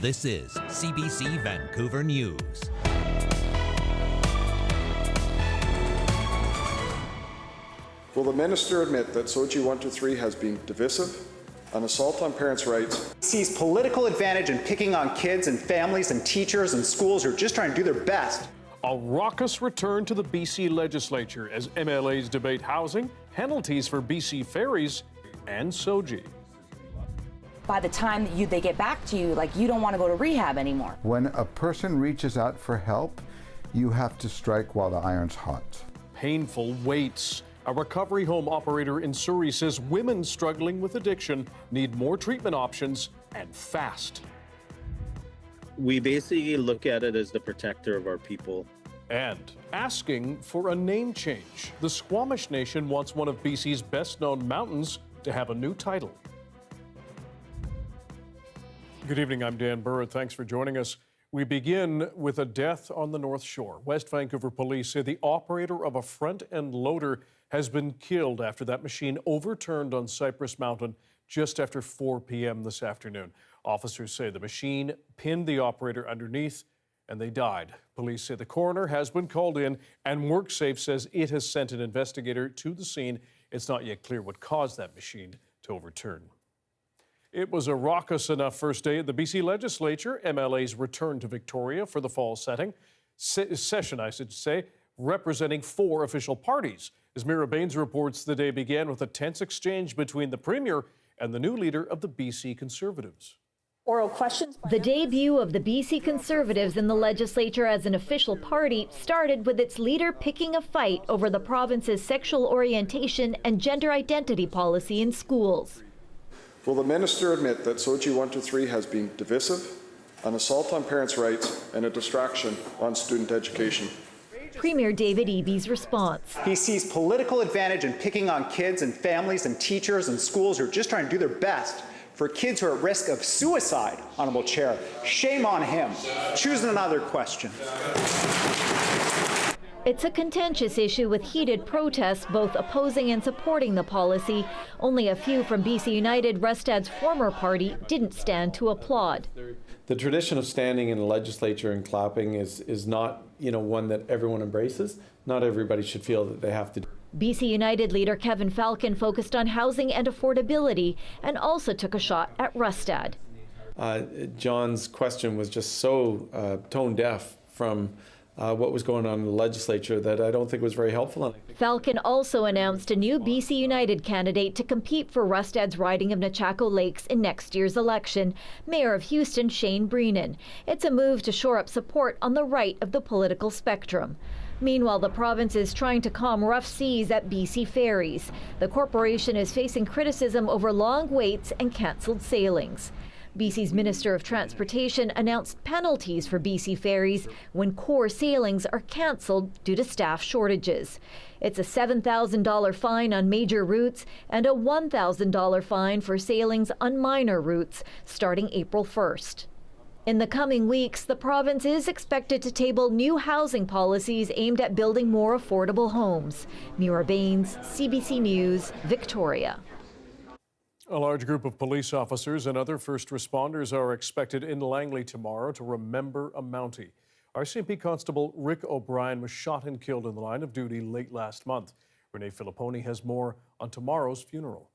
This is CBC Vancouver News. Will the minister admit that Soji 123 has been divisive, an assault on parents' rights? Sees political advantage in picking on kids and families and teachers and schools who are just trying to do their best. A raucous return to the BC legislature as MLAs debate housing, penalties for BC Ferries, and Soji. By the time that they get back to you, like, you don't want to go to rehab anymore. When a person reaches out for help, you have to strike while the iron's hot. Painful waits. A recovery home operator in Surrey says women struggling with addiction need more treatment options and fast. We basically look at it as the protector of our people. And asking for a name change. The Squamish Nation wants one of BC's best-known mountains to have a new title. Good evening, I'm Dan Burritt. Thanks for joining us. We begin with a death on the North Shore. West Vancouver police say the operator of a front-end loader has been killed after that machine overturned on Cypress Mountain just after 4 p.m. this afternoon. Officers say the machine pinned the operator underneath and they died. Police say the coroner has been called in and WorkSafe says it has sent an investigator to the scene. It's not yet clear what caused that machine to overturn. It was a raucous enough first day at the BC legislature. MLAs returned to Victoria for the fall session, representing 4 official parties. As Mira Baines reports, the day began with a tense exchange between the Premier and the new leader of the BC Conservatives. Oral questions. The debut of the BC Conservatives in the legislature as an official party started with its leader picking a fight over the province's sexual orientation and gender identity policy in schools. Will the minister admit that Soji 123 has been divisive, an assault on parents' rights, and a distraction on student education? Premier David Eby's response. He sees political advantage in picking on kids and families and teachers and schools who are just trying to do their best. For kids who are at risk of suicide, Honourable Chair, shame on him. Choose another question. It's a contentious issue with heated protests both opposing and supporting the policy. Only a few from BC United, Rustad's former party, didn't stand to applaud. The tradition of standing in the legislature and clapping is not, one that everyone embraces. Not everybody should feel that they have to. BC United leader Kevin Falcon focused on housing and affordability and also took a shot at Rustad. John's question was just so tone deaf from what was going on in the legislature that I don't think was very helpful. Falcon also announced a new BC United candidate to compete for Rustad's riding of Nechako Lakes in next year's election, Mayor of Houston Shane Breenan. It's a move to shore up support on the right of the political spectrum. Meanwhile, the province is trying to calm rough seas at BC Ferries. The corporation is facing criticism over long waits and cancelled sailings. BC's Minister of Transportation announced penalties for BC Ferries when core sailings are cancelled due to staff shortages. It's a $7,000 fine on major routes and a $1,000 fine for sailings on minor routes starting April 1st. In the coming weeks, the province is expected to table new housing policies aimed at building more affordable homes. Mira Baines, CBC News, Victoria. A large group of police officers and other first responders are expected in Langley tomorrow to remember a Mountie. RCMP Constable Rick O'Brien was shot and killed in the line of duty late last month. Renee Filipponi has more on tomorrow's funeral.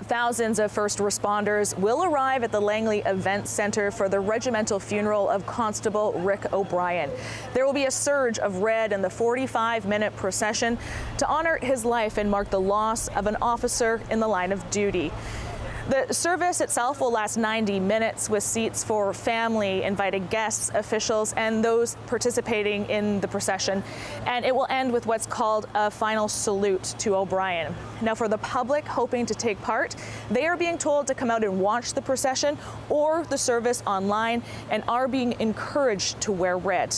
Thousands of first responders will arrive at the Langley Event Centre for the regimental funeral of Constable Rick O'Brien. There will be a surge of red in the 45-minute procession to honor his life and mark the loss of an officer in the line of duty. The service itself will last 90 minutes with seats for family, invited guests, officials, and those participating in the procession. And it will end with what's called a final salute to O'Brien. Now, for the public hoping to take part, they are being told to come out and watch the procession or the service online and are being encouraged to wear red.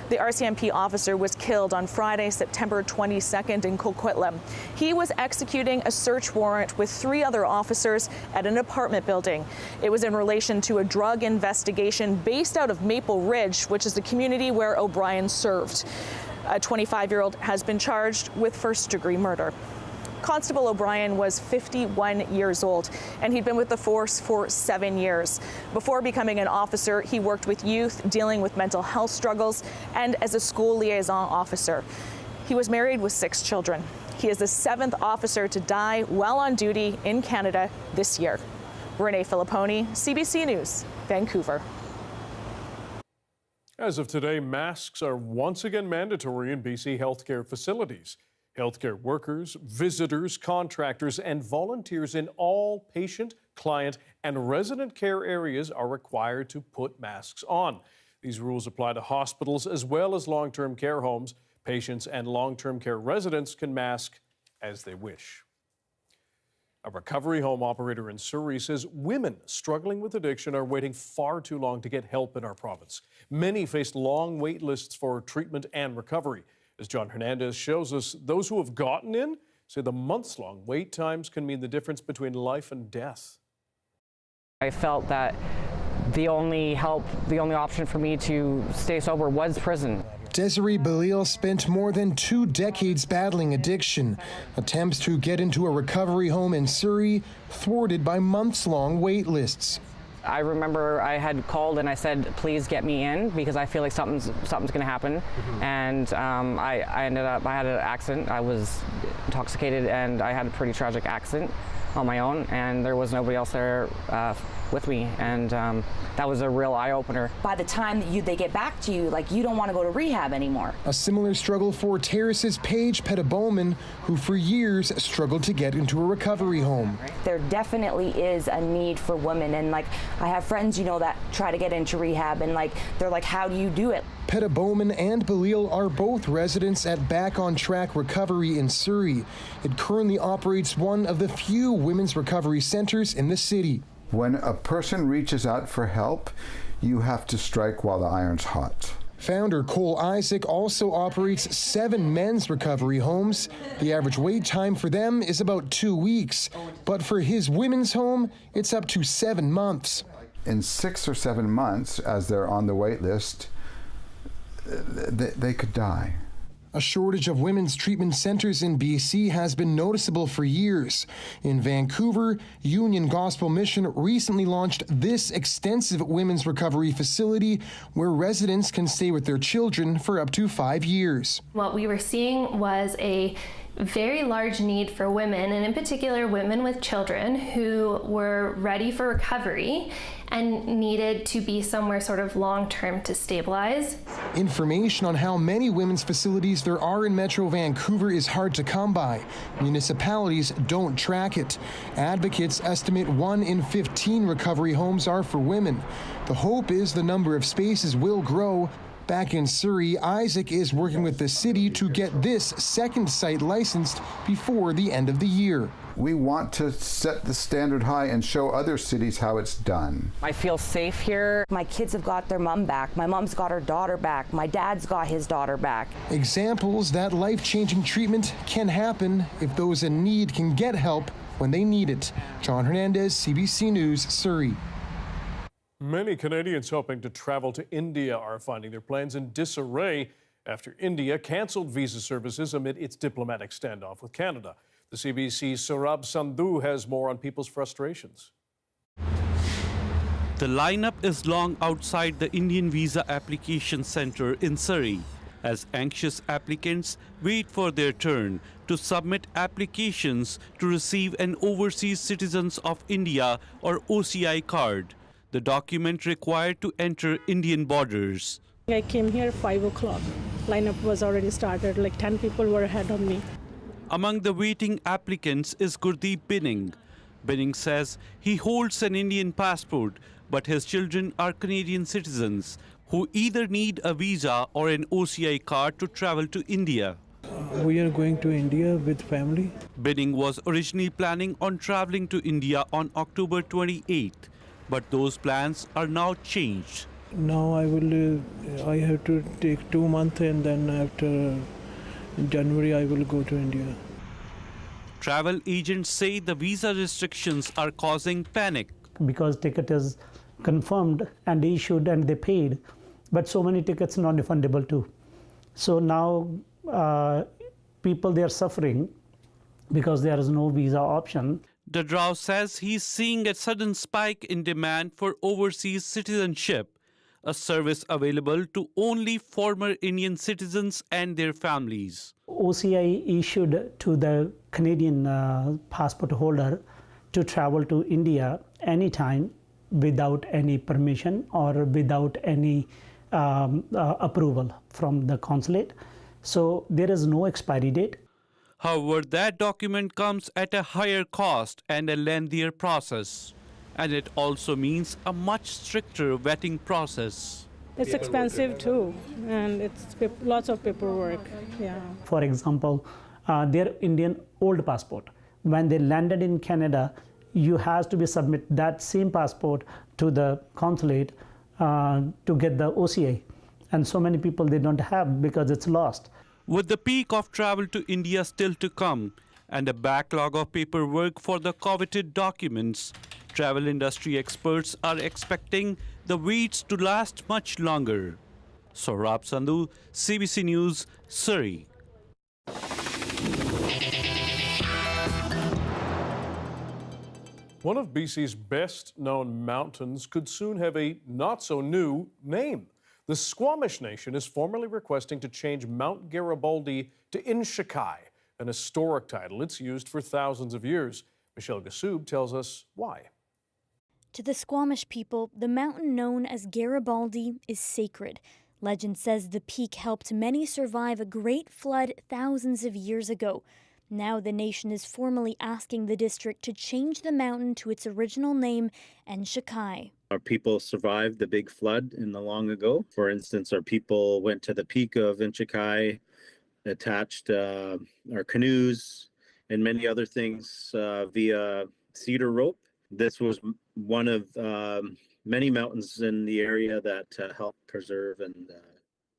The RCMP officer was killed on Friday, September 22nd in Coquitlam. He was executing a search warrant with 3 other officers at an apartment building. It was in relation to a drug investigation based out of Maple Ridge, which is the community where O'Brien served. A 25-year-old has been charged with first-degree murder. Constable O'Brien was 51 years old, and he'd been with the force for 7 years. Before becoming an officer, he worked with youth dealing with mental health struggles and as a school liaison officer. He was married with 6 children. He is the 7th officer to die while on duty in Canada this year. Renee Filipponi, CBC News, Vancouver. As of today, masks are once again mandatory in BC healthcare facilities. Healthcare workers, visitors, contractors, and volunteers in all patient, client, and resident care areas are required to put masks on. These rules apply to hospitals as well as long-term care homes. Patients and long-term care residents can mask as they wish. A recovery home operator in Surrey says women struggling with addiction are waiting far too long to get help in our province. Many face long wait lists for treatment and recovery. As John Hernandez shows us, those who have gotten in say the months-long wait times can mean the difference between life and death. I felt that the only option for me to stay sober was prison. Desiree Belil spent more than 2 decades battling addiction. Attempts to get into a recovery home in Surrey thwarted by months-long wait lists. I remember I had called and I said, please get me in because I feel like something's going to happen. And I had an accident. I was intoxicated and I had a pretty tragic accident on my own, and there was nobody else there with me, and that was a real eye-opener. By the time they get back to you, like, you don't want to go to rehab anymore. A similar struggle for Terrace's Paige Pettibowman, who for years struggled to get into a recovery home. There definitely is a need for women, and like, I have friends, that try to get into rehab, and like, they're like, how do you do it? Pettibowman and Belil are both residents at Back on Track Recovery in Surrey. It currently operates one of the few women's recovery centers in the city. When a person reaches out for help, you have to strike while the iron's hot. Founder Cole Isaac also operates 7 men's recovery homes. The average wait time for them is about 2 weeks, but for his women's home, it's up to 7 months. In 6 or 7 months, as they're on the wait list, they could die. A shortage of women's treatment centers in BC has been noticeable for years. In Vancouver, Union Gospel Mission recently launched this extensive women's recovery facility where residents can stay with their children for up to 5 years. What we were seeing was a very large need for women, and in particular women with children who were ready for recovery and needed to be somewhere sort of long-term to stabilize. Information on how many women's facilities there are in Metro Vancouver is hard to come by. Municipalities don't track it. Advocates estimate 1 in 15 recovery homes are for women. The hope is the number of spaces will grow. Back in Surrey, Isaac is working with the city to get this second site licensed before the end of the year. We want to set the standard high and show other cities how it's done. I feel safe here. My kids have got their mom back. My mom's got her daughter back. My dad's got his daughter back. Examples that life-changing treatment can happen if those in need can get help when they need it. John Hernandez, CBC News, Surrey. Many Canadians hoping to travel to India are finding their plans in disarray after India canceled visa services amid its diplomatic standoff with Canada. The CBC's Saurabh Sandhu has more on people's frustrations. The lineup is long outside the Indian Visa Application Centre in Surrey as anxious applicants wait for their turn to submit applications to receive an Overseas Citizens of India or OCI card, the document required to enter Indian borders. I came here 5 o'clock. Lineup was already started, like 10 people were ahead of me. Among the waiting applicants is Gurdeep Binning. Binning says he holds an Indian passport, but his children are Canadian citizens who either need a visa or an OCI card to travel to India. We are going to India with family. Binning was originally planning on traveling to India on October 28th, but those plans are now changed. Now I have to take 2 months, and then after January I will go to India. Travel agents say the visa restrictions are causing panic. Because ticket is confirmed and issued and they paid, but so many tickets non-refundable too. So now people, they are suffering because there is no visa option. Dadrao says he's seeing a sudden spike in demand for overseas citizenship, a service available to only former Indian citizens and their families. OCI issued to the Canadian passport holder to travel to India anytime without any permission or without any approval from the consulate. So there is no expiry date. However, that document comes at a higher cost and a lengthier process. And it also means a much stricter vetting process. It's expensive too, and it's lots of paperwork. Yeah. For example, their Indian old passport. When they landed in Canada, you have to be submit that same passport to the consulate to get the OCI. And so many people they don't have because it's lost. With the peak of travel to India still to come and a backlog of paperwork for the coveted documents, travel industry experts are expecting the waits to last much longer. Saurabh Sandhu, CBC News, Surrey. One of BC's best-known mountains could soon have a not-so-new name. The Squamish Nation is formally requesting to change Mount Garibaldi to Inshikai, an historic title it's used for thousands of years. Michelle Gassoub tells us why. To the Squamish people, the mountain known as Garibaldi is sacred. Legend says the peak helped many survive a great flood thousands of years ago. Now the nation is formally asking the district to change the mountain to its original name, Inshikai. Our people survived the big flood in the long ago. For instance, our people went to the peak of Inshikai, attached our canoes and many other things via cedar rope. This was one of many mountains in the area that helped preserve and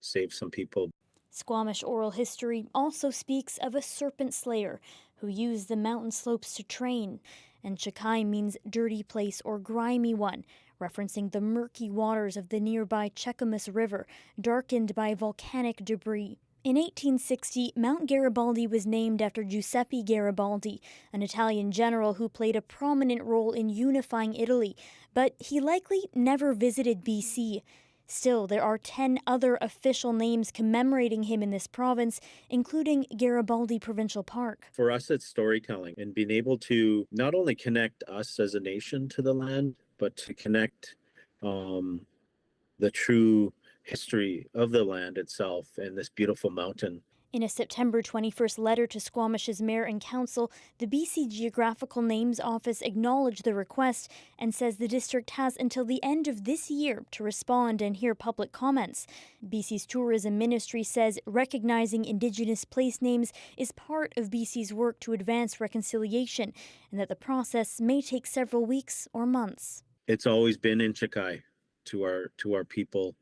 save some people. Squamish oral history also speaks of a serpent slayer who used the mountain slopes to train. And Inshikai means dirty place or grimy one, referencing the murky waters of the nearby Cheakamus River, darkened by volcanic debris. In 1860, Mount Garibaldi was named after Giuseppe Garibaldi, an Italian general who played a prominent role in unifying Italy, but he likely never visited BC. Still, there are 10 other official names commemorating him in this province, including Garibaldi Provincial Park. For us, it's storytelling and being able to not only connect us as a nation to the land, but to connect the true history of the land itself and this beautiful mountain. In a September 21st letter to Squamish's mayor and council, the BC Geographical Names Office acknowledged the request and says the district has until the end of this year to respond and hear public comments. BC's Tourism Ministry says recognizing Indigenous place names is part of BC's work to advance reconciliation and that the process may take several weeks or months. It's always been Inshikai to our people.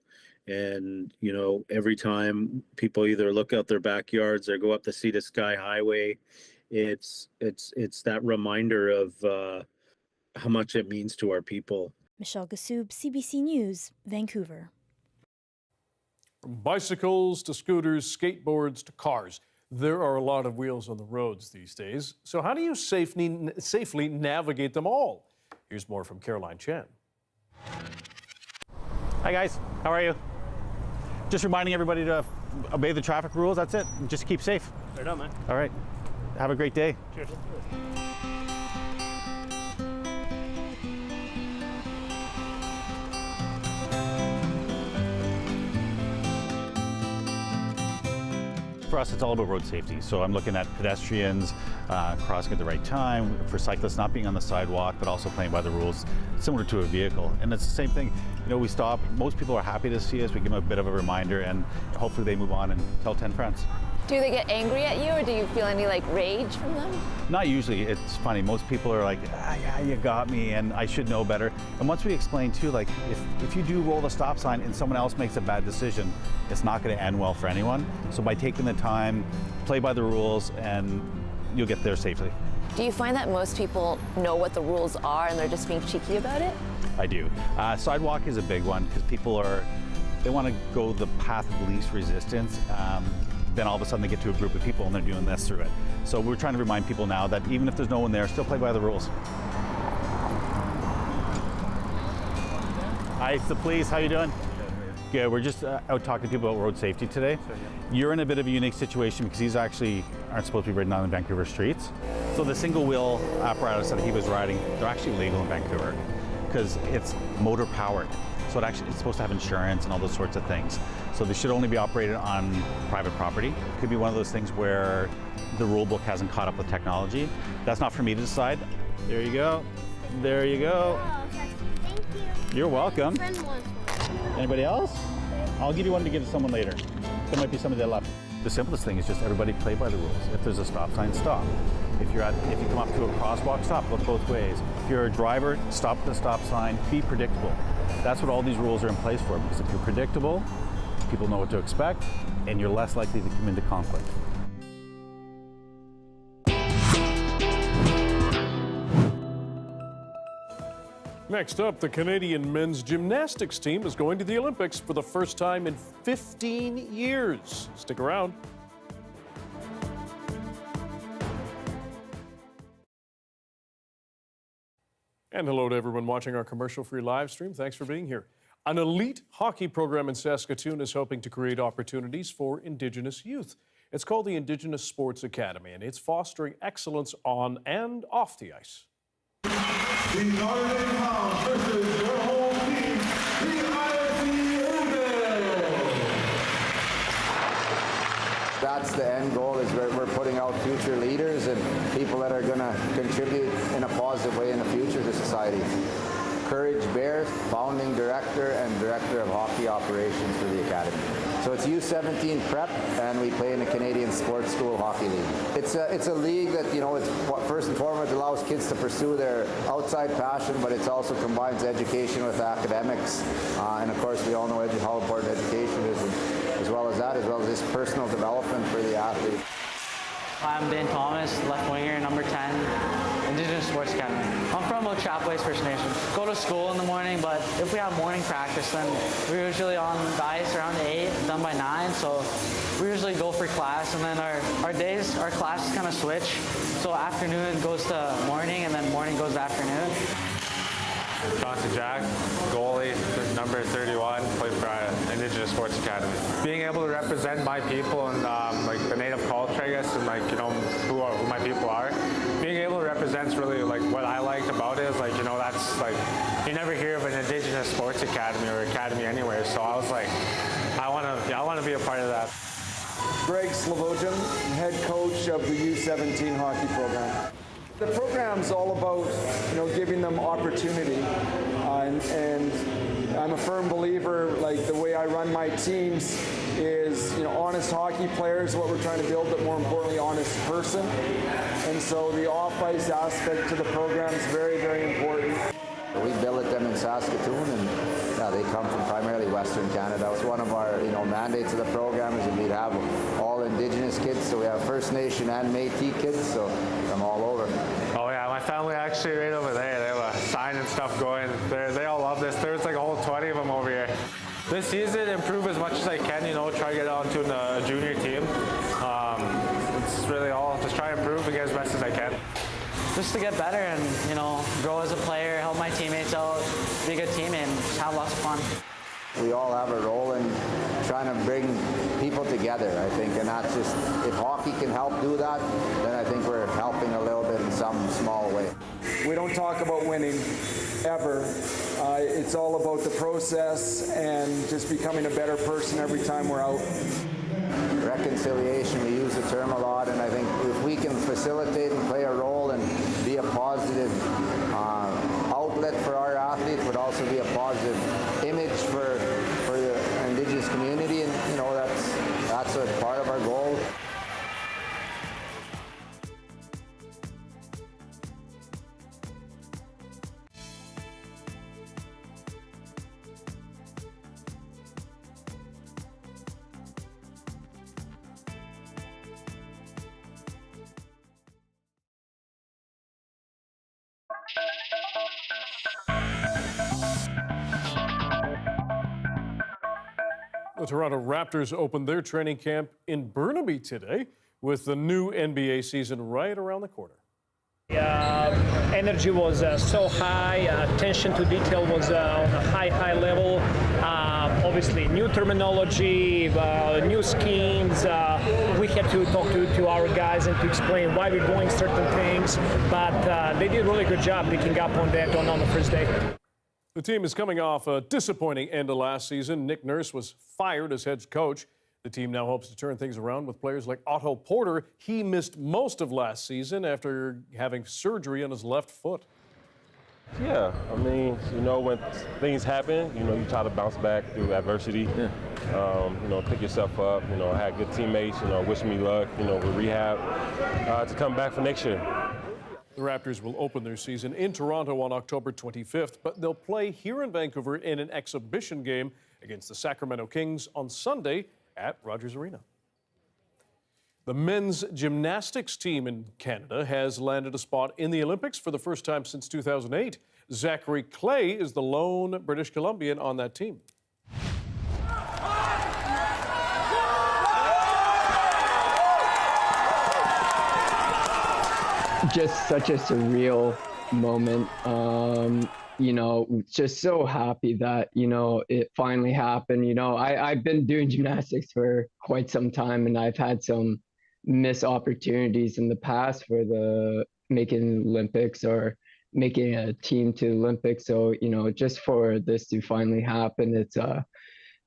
And, you know, every time people either look out their backyards or go up the Sea to Sky Highway, it's that reminder of how much it means to our people. Michelle Gassoub, CBC News, Vancouver. From bicycles to scooters, skateboards to cars, there are a lot of wheels on the roads these days. So how do you safely navigate them all? Here's more from Caroline Chen. Hi guys, how are you? Just reminding everybody to obey the traffic rules, that's it. Just keep safe. Right on, man. All right, have a great day. Cheers. For us, it's all about road safety. So I'm looking at pedestrians crossing at the right time, for cyclists not being on the sidewalk, but also playing by the rules, similar to a vehicle. And it's the same thing. You know, we stop. Most people are happy to see us. We give them a bit of a reminder, and hopefully they move on and tell 10 friends. Do they get angry at you, or do you feel any rage from them? Not usually. It's funny. Most people are like, yeah, you got me, and I should know better. And once we explain too, if you do roll the stop sign and someone else makes a bad decision, it's not going to end well for anyone. So by taking the time, play by the rules, and you'll get there safely. Do you find that most people know what the rules are and they're just being cheeky about it? I do. Sidewalk is a big one because people they want to go the path of least resistance. then all of a sudden they get to a group of people and they're doing this through it. So we're trying to remind people now that even if there's no one there, still play by the rules. Hi, it's the police. How you doing? Good. We're just out talking to people about road safety today. You're in a bit of a unique situation because these actually aren't supposed to be ridden on the Vancouver streets. So the single wheel apparatus that he was riding, they're actually legal in Vancouver because it's motor powered. So it's supposed to have insurance and all those sorts of things. So they should only be operated on private property. It could be one of those things where the rule book hasn't caught up with technology. That's not for me to decide. There you go. There you go. Thank you. You're welcome. My friend wants one. Anybody else? I'll give you one to give to someone later. There might be somebody that left. The simplest thing is just everybody play by the rules. If there's a stop sign, stop. If you come up to a crosswalk, stop. Look both ways. If you're a driver, stop at the stop sign. Be predictable. That's what all these rules are in place for. Because if you're predictable, people know what to expect, and you're less likely to come into conflict. Next up, the Canadian men's gymnastics team is going to the Olympics for the first time in 15 years. Stick around. And hello to everyone watching our commercial-free live stream. Thanks for being here. An elite hockey program in Saskatoon is hoping to create opportunities for Indigenous youth. It's called the Indigenous Sports Academy, and it's fostering excellence on and off the ice. The Northern Hounds versus your home team, the That's the end goal, is we're putting out future leaders and people that are going to contribute in a positive way in the future to society. Courage Bear, founding director and director of hockey operations for the academy. So it's U17 prep, and we play in the Canadian Sports School Hockey League. It's a league that, you know, it's first and foremost allows kids to pursue their outside passion, but it also combines education with academics. And of course, we all know how important education is, and as well as this personal development for the athlete. I'm Dan Thomas, left winger, number 10, Indigenous Sports Academy. I'm from Chapways First Nation. Go to school in the morning, but if we have morning practice, then we're usually on the ice around 8, done by 9, so we usually go for class, and then our classes kind of switch. So afternoon goes to morning, and then morning goes to afternoon. Johnson Jack, goalie, number 31, played for Indigenous Sports Academy. Being able to represent my people and like the native culture, I guess, and like, you know, who my people are. Being able to represent really like what I liked about it is like, you know, that's like, you never hear of an Indigenous Sports Academy or academy anywhere. So I was like, I want to be a part of that. Greg Slavojan, head coach of the U17 hockey program. The program's all about, you know, giving them opportunity, and I'm a firm believer, like the way I run my teams is, you know, honest hockey players, what we're trying to build, but more importantly, honest person. And so the off-ice aspect to the program is very, very important. We billet them in Saskatoon, and yeah, they come from primarily Western Canada. That was one of our, you know, mandates of the program, is that we'd have all Indigenous kids. So we have First Nation and Métis kids, so from all over. Oh yeah, my family actually right over there. They have a sign and stuff going. They all love this. There's like a whole 20 of them over here. This season, improve as much as I can. You know, try to get onto the junior team. It's really all just try to improve and get as best as I can. Just to get better and, you know, grow as a player, help my teammates out, be a good teammate, and just have lots of fun. We all have a role in trying to bring people together, I think, and that's just, if hockey can help do that, then I think we're helping a little bit in some small way. We don't talk about winning, ever. It's all about the process and just becoming a better person every time we're out. Reconciliation, we use the term a lot, and I think if we can facilitate and play a role and be a positive outlet for our athletes, would also be a positive image for the Indigenous community, and you know, that's a part of our goal. The Toronto Raptors opened their training camp in Burnaby today with the new NBA season right around the corner. Energy was so high, attention to detail was on a high level. Obviously, new terminology, new schemes. We had to talk to our guys and to explain why we're doing certain things, but they did a really good job picking up on that on the first day. The team is coming off a disappointing end of last season. Nick Nurse was fired as head coach. The team now hopes to turn things around with players like Otto Porter. He missed most of last season after having surgery on his left foot. Yeah, I mean, you know, when things happen, you know, you try to bounce back through adversity. Yeah. You know, pick yourself up. You know, I had good teammates, you know, wish me luck, you know, with rehab to come back for next year. The Raptors will open their season in Toronto on October 25th, but they'll play here in Vancouver in an exhibition game against the Sacramento Kings on Sunday at Rogers Arena. The men's gymnastics team in Canada has landed a spot in the Olympics for the first time since 2008. Zachary Clay is the lone British Columbian on that team. Just such a surreal moment. You know, just so happy that, you know, it finally happened. You know, I've been doing gymnastics for quite some time, and I've had some missed opportunities in the past for making Olympics or making a team to Olympics. So, you know, just for this to finally happen, it's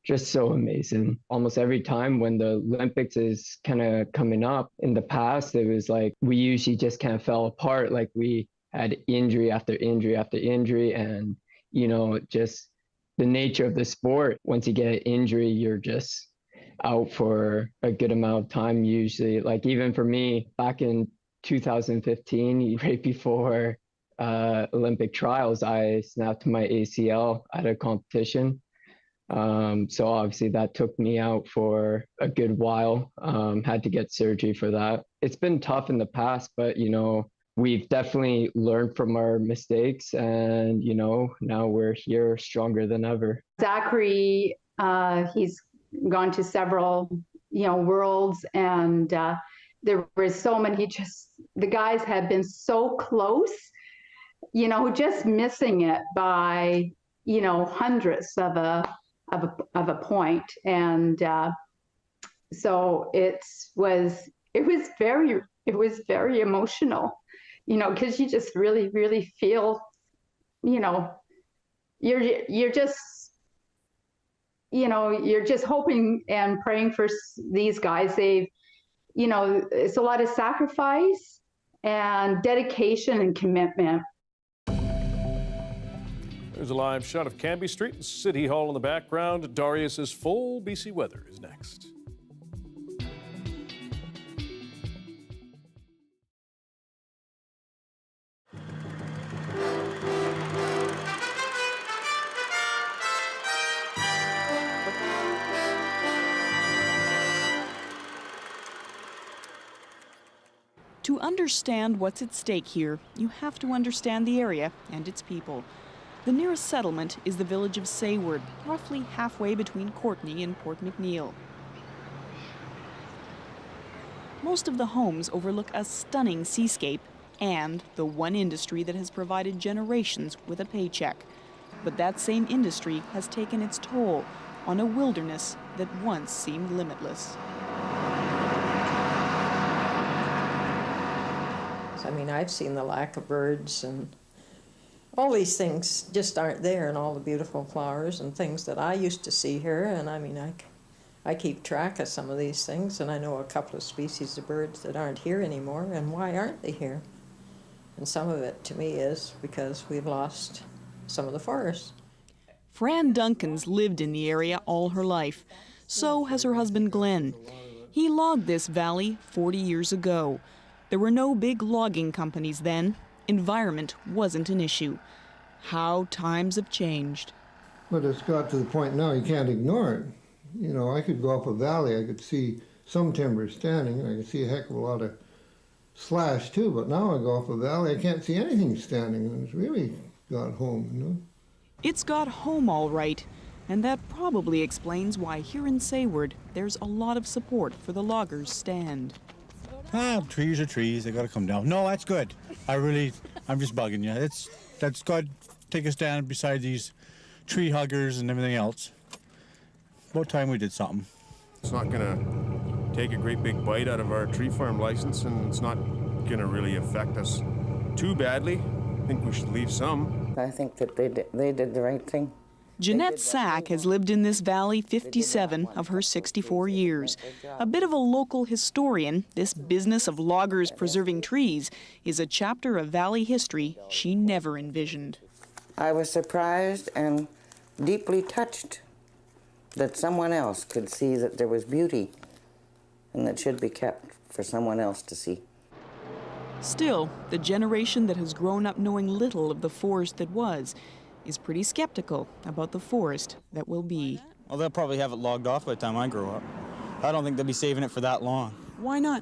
just so amazing. Almost every time when the Olympics is kind of coming up in the past, it was like we usually just kind of fell apart. Like we had injury after injury after injury. And, you know, just the nature of the sport, once you get an injury, you're just out for a good amount of time usually. Like even for me, back in 2015, right before Olympic trials, I snapped my ACL at a competition. So obviously that took me out for a good while, had to get surgery for that. It's been tough in the past, but, you know, we've definitely learned from our mistakes, and, you know, now we're here stronger than ever. Zachary, he's gone to several, you know, worlds, and there were so many, the guys have been so close, you know, just missing it by, you know, hundredths of a point. And so it was very emotional, you know, because you just really feel, you know, you're just, you know, you're just hoping and praying for these guys. They've, you know, it's a lot of sacrifice and dedication and commitment. There's a live shot of Canby Street and City Hall in the background. Darius's full BC weather is next. To understand what's at stake here, you have to understand the area and its people. The nearest settlement is the village of Sayward, roughly halfway between Courtenay and Port McNeill. Most of the homes overlook a stunning seascape and the one industry that has provided generations with a paycheck. But that same industry has taken its toll on a wilderness that once seemed limitless. I mean, I've seen the lack of birds, and all these things just aren't there, and all the beautiful flowers and things that I used to see here. And I mean, I keep track of some of these things, and I know a couple of species of birds that aren't here anymore. And why aren't they here? And some of it, to me, is because we've lost some of the forests. Fran Duncan's lived in the area all her life. So has her husband, Glenn. He logged this valley 40 years ago. There were no big logging companies then. Environment wasn't an issue. How times have changed. But it's got to the point now you can't ignore it. You know, I could go up a valley, I could see some timber standing, and I could see a heck of a lot of slash too, but now I go up a valley, I can't see anything standing, and it's really got home, you know. It's got home all right, And that probably explains why here in Sayward, there's a lot of support for the loggers' stand. Trees are trees. They got to come down. No, that's good. I'm just bugging you. That's good. Take a stand beside these tree huggers and everything else. About time we did something. It's not going to take a great big bite out of our tree farm license, and it's not going to really affect us too badly. I think we should leave some. I think that they did the right thing. Jeanette Sack has lived in this valley 57 of her 64 years. A bit of a local historian, this business of loggers preserving trees is a chapter of valley history she never envisioned. I was surprised and deeply touched that someone else could see that there was beauty and that should be kept for someone else to see. Still, the generation that has grown up knowing little of the forest that was is pretty skeptical about the forest that will be. Well, they'll probably have it logged off by the time I grow up. I don't think they'll be saving it for that long. Why not?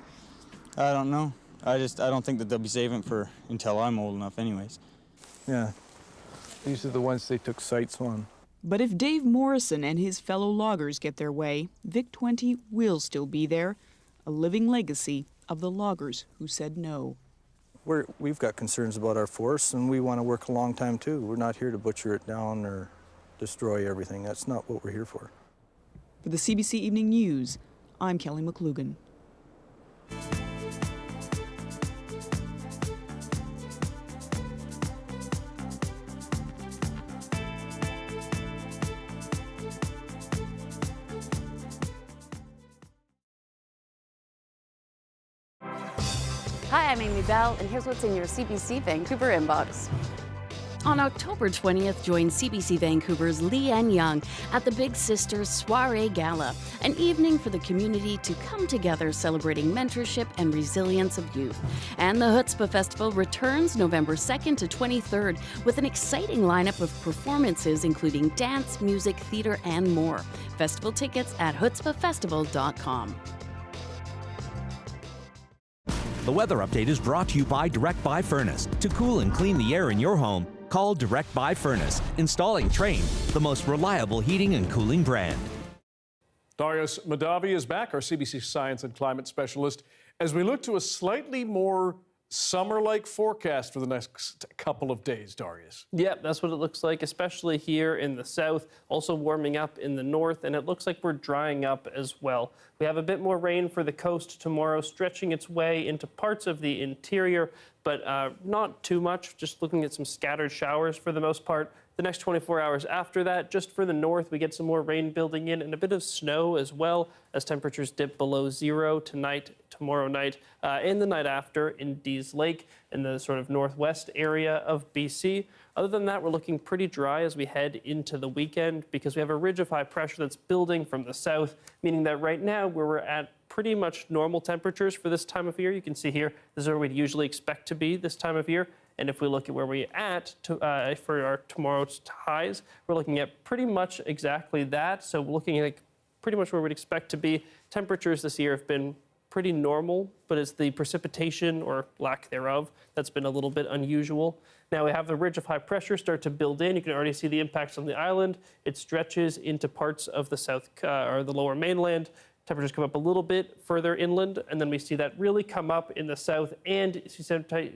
I don't know. I don't think that they'll be saving it for until I'm old enough anyways. Yeah, these are the ones they took sites on. But if Dave Morrison and his fellow loggers get their way, Vic 20 will still be there, a living legacy of the loggers who said no. We've got concerns about our forests, and we want to work a long time too. We're not here to butcher it down or destroy everything. That's not what we're here for. For the CBC Evening News, I'm Kelly McLugan. Hi, I'm Amy Bell, and here's what's in your CBC Vancouver inbox. On October 20th, join CBC Vancouver's Leanne Young at the Big Sisters Soiree Gala, an evening for the community to come together celebrating mentorship and resilience of youth. And the Chutzpah Festival returns November 2nd to 23rd with an exciting lineup of performances including dance, music, theater, and more. Festival tickets at chutzpahfestival.com. The weather update is brought to you by Direct Buy Furnace. To cool and clean the air in your home, call Direct Buy Furnace. Installing Train, the most reliable heating and cooling brand. Darius Madavi is back, our CBC Science and Climate Specialist, as we look to a slightly more summer-like forecast for the next couple of days, Darius. Yep, that's what it looks like, especially here in the south, also warming up in the north, and it looks like we're drying up as well. We have a bit more rain for the coast tomorrow, stretching its way into parts of the interior, but not too much, just looking at some scattered showers for the most part. The next 24 hours after that, just for the north, we get some more rain building in and a bit of snow as well as temperatures dip below zero tonight, tomorrow night, and the night after in Dease Lake in the sort of northwest area of BC. Other than that, we're looking pretty dry as we head into the weekend because we have a ridge of high pressure that's building from the south, meaning that right now where we're at pretty much normal temperatures for this time of year. You can see here, this is where we'd usually expect to be this time of year. And if we look at where we're at for our tomorrow's highs, we're looking at pretty much exactly that. So we're looking at pretty much where we'd expect to be. Temperatures this year have been pretty normal, but it's the precipitation or lack thereof that's been a little bit unusual. Now we have the ridge of high pressure start to build in. You can already see the impacts on the island. It stretches into parts of the south or the lower mainland. Temperatures come up a little bit further inland, and then we see that really come up in the south, and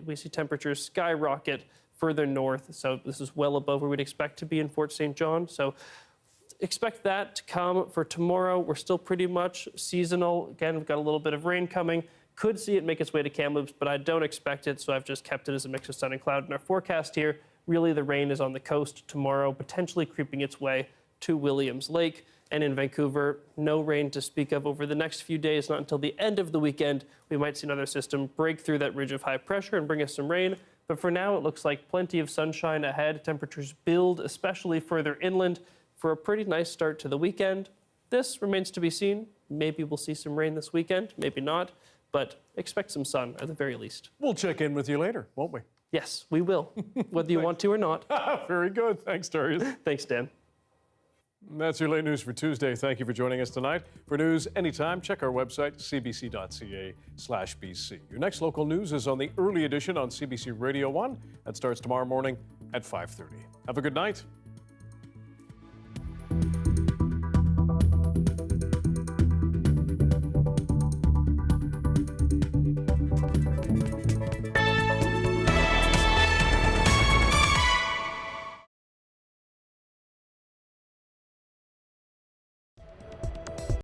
we see temperatures skyrocket further north. So this is well above where we'd expect to be in Fort St. John. So expect that to come for tomorrow. We're still pretty much seasonal. Again, we've got a little bit of rain coming. Could see it make its way to Kamloops, but I don't expect it, so I've just kept it as a mix of sun and cloud in our forecast here. Really, the rain is on the coast tomorrow, potentially creeping its way to Williams Lake. And in Vancouver, no rain to speak of over the next few days, not until the end of the weekend. We might see another system break through that ridge of high pressure and bring us some rain. But for now, it looks like plenty of sunshine ahead. Temperatures build, especially further inland, for a pretty nice start to the weekend. This remains to be seen. Maybe we'll see some rain this weekend, maybe not, but expect some sun at the very least. We'll check in with you later, won't we? Yes, we will, whether you want to or not. Very good. Thanks, Darius. Thanks, Dan. That's your late news for Tuesday. Thank you for joining us tonight. For news anytime, check our website, cbc.ca/BC. Your next local news is on the early edition on CBC Radio 1. That starts tomorrow morning at 5:30. Have a good night.